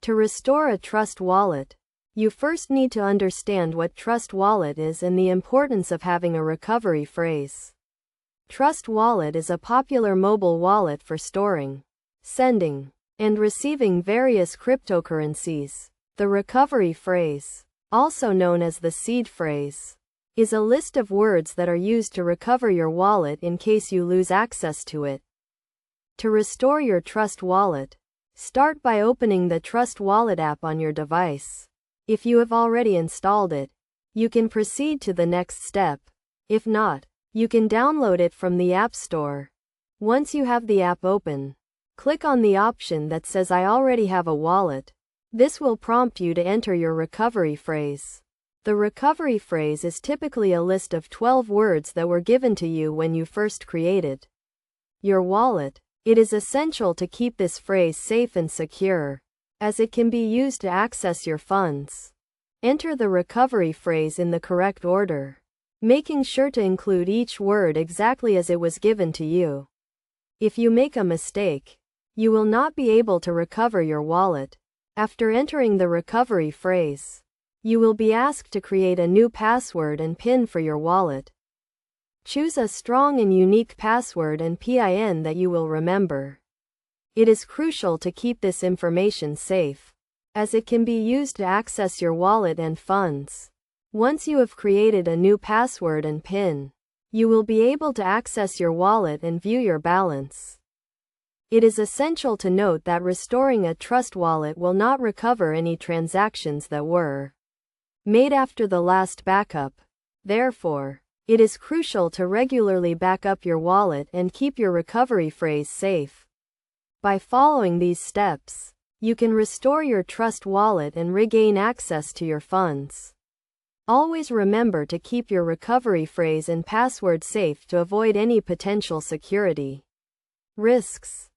To restore a trust wallet, you first need to understand what Trust Wallet is and the importance of having a recovery phrase. Trust Wallet is a popular mobile wallet for storing, sending, and receiving various cryptocurrencies. The recovery phrase, also known as the seed phrase, is a list of words that are used to recover your wallet in case you lose access to it. To restore your Trust Wallet, start by opening the Trust Wallet app on your device. If you have already installed it, you can proceed to the next step. If not, you can download it from the App Store. Once you have the app open, click on the option that says I already have a wallet. This will prompt you to enter your recovery phrase. The recovery phrase is typically a list of 12 words that were given to you when you first created your wallet. It is essential to keep this phrase safe and secure, as it can be used to access your funds. Enter the recovery phrase in the correct order, making sure to include each word exactly as it was given to you. If you make a mistake, you will not be able to recover your wallet. After entering the recovery phrase, you will be asked to create a new password and PIN for your wallet. Choose a strong and unique password and PIN that you will remember. It is crucial to keep this information safe, as it can be used to access your wallet and funds. Once you have created a new password and PIN, you will be able to access your wallet and view your balance. It is essential to note that restoring a Trust Wallet will not recover any transactions that were made after the last backup. Therefore, it is crucial to regularly back up your wallet and keep your recovery phrase safe. By following these steps, you can restore your Trust Wallet and regain access to your funds. Always remember to keep your recovery phrase and password safe to avoid any potential security risks.